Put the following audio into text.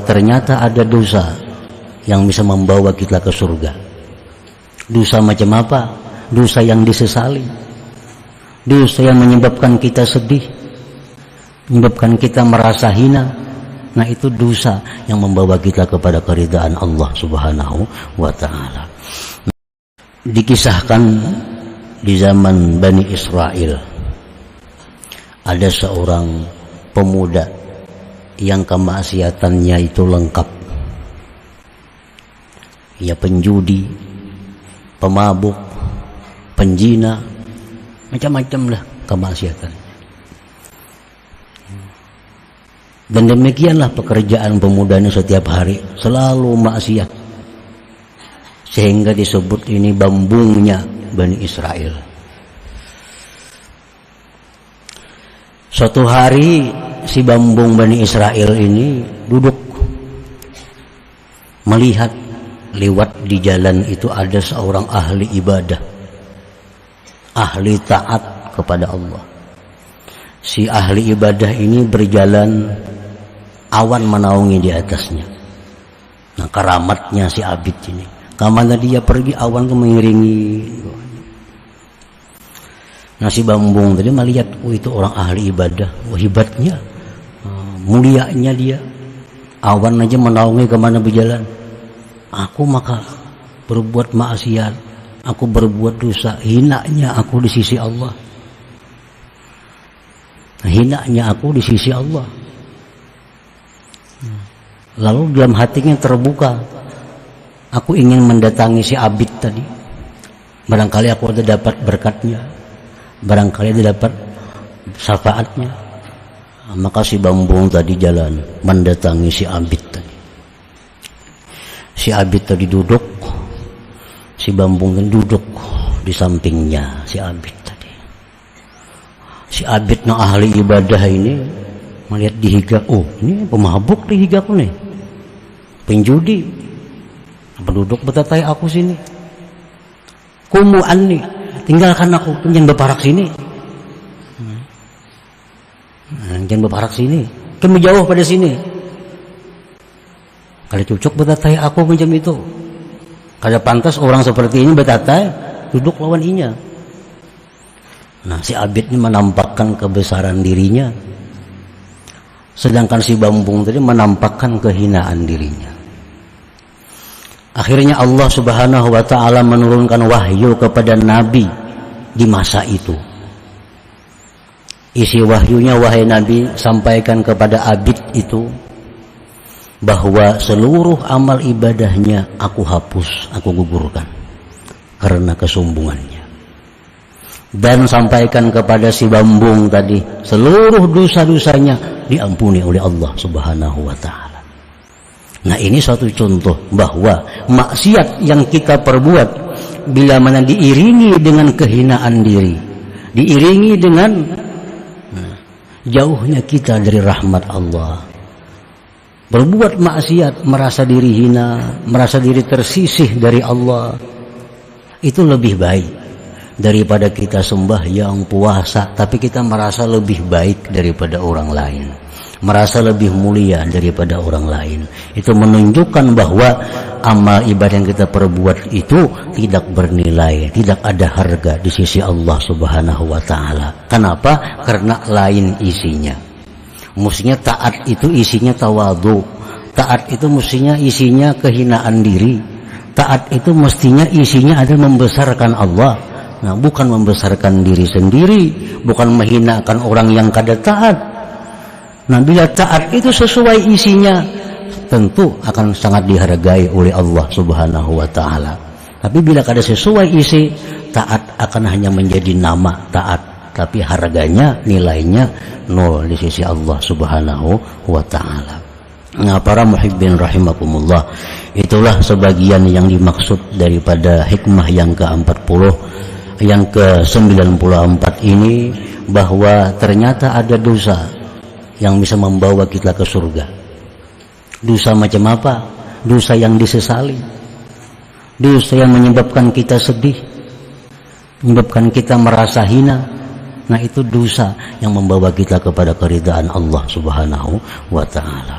ternyata ada dosa yang bisa membawa kita ke surga. Dosa macam apa? Dosa yang disesali, dosa yang menyebabkan kita sedih, menyebabkan kita merasa hina. Nah, itu dosa yang membawa kita kepada keridhaan Allah Subhanahu wa ta'ala. Dikisahkan di zaman Bani Israel, ada seorang pemuda yang kemaksiatannya itu lengkap. Ya, penjudi, pemabuk, penjina, macam-macam lah kemaksiatan. Dan demikianlah pekerjaan pemuda ini setiap hari, selalu maksiat, sehingga disebut ini bambungnya Bani Israel. Suatu hari si bambung Bani Israel ini duduk melihat lewat di jalan itu ada seorang ahli ibadah, ahli taat kepada Allah. Si ahli ibadah ini berjalan, awan menaungi di atasnya. Nah, keramatnya si abid ini, kemana dia pergi awan itu mengiringi. Nah, si bambung tadi melihat, oh itu orang ahli ibadah, oh hebatnya, mulianya dia, awan aja menaungi kemana berjalan. Aku maka berbuat maksiat, aku berbuat dosa, hinanya aku di sisi Allah. Hinanya aku di sisi Allah. Lalu dalam hatinya terbuka, aku ingin mendatangi si abid tadi. Barangkali aku ada dapat berkatnya, barangkali ada dapat syafaatnya. Maka si bambung tadi jalan mendatangi si abid tadi. Si abid tadi duduk, si bambung tadi duduk di sampingnya si abid tadi. Si abid na ahli ibadah ini melihat dihiga, oh ini pemabuk dihigaku nih, penjudi, penduduk betatai aku sini, kumuan nih, tinggalkan aku, jangan berparak sini, jangan berparak sini, kamu jauh pada sini. Kalau cocok betatai aku macam itu, kalau pantas orang seperti ini betatai duduk lawan inya. Nah, si abid ini menampakkan kebesaran dirinya, sedangkan si bambung tadi menampakkan kehinaan dirinya. Akhirnya Allah Subhanahu wa ta'ala menurunkan wahyu kepada Nabi di masa itu. Isi wahyunya, wahai Nabi, sampaikan kepada abid itu bahwa seluruh amal ibadahnya aku hapus, aku gugurkan karena kesombongannya. Dan sampaikan kepada si bambung tadi, seluruh dosa-dosanya diampuni oleh Allah Subhanahu wa ta'ala. Nah, ini suatu contoh bahwa maksiat yang kita perbuat bila mana diiringi dengan kehinaan diri, diiringi dengan jauhnya kita dari rahmat Allah, berbuat maksiat, merasa diri hina, merasa diri tersisih dari Allah, itu lebih baik daripada kita sembahyang puasa tapi kita merasa lebih baik daripada orang lain, merasa lebih mulia daripada orang lain. Itu menunjukkan bahwa amal ibadah yang kita perbuat itu tidak bernilai, tidak ada harga di sisi Allah Subhanahu wa ta'ala. Kenapa? Karena lain isinya. Mestinya taat itu isinya tawadhu, taat itu mestinya isinya kehinaan diri, taat itu mestinya isinya adalah membesarkan Allah. Nah, bukan membesarkan diri sendiri, bukan menghinakan orang yang kada taat. Nah, bila taat itu sesuai isinya, tentu akan sangat dihargai oleh Allah Subhanahu wa ta'ala. Tapi bila kada sesuai isi, taat akan hanya menjadi nama taat, tapi harganya, nilainya nol di sisi Allah Subhanahu wa ta'ala. Nah, para muhibbin rahimakumullah, itulah sebagian yang dimaksud daripada hikmah yang ke-40, yang ke-94 ini, bahwa ternyata ada dosa yang bisa membawa kita ke surga. Dosa macam apa? Dosa yang disesali, dosa yang menyebabkan kita sedih, menyebabkan kita merasa hina. Nah, itu dosa yang membawa kita kepada keridhaan Allah Subhanahu wa ta'ala.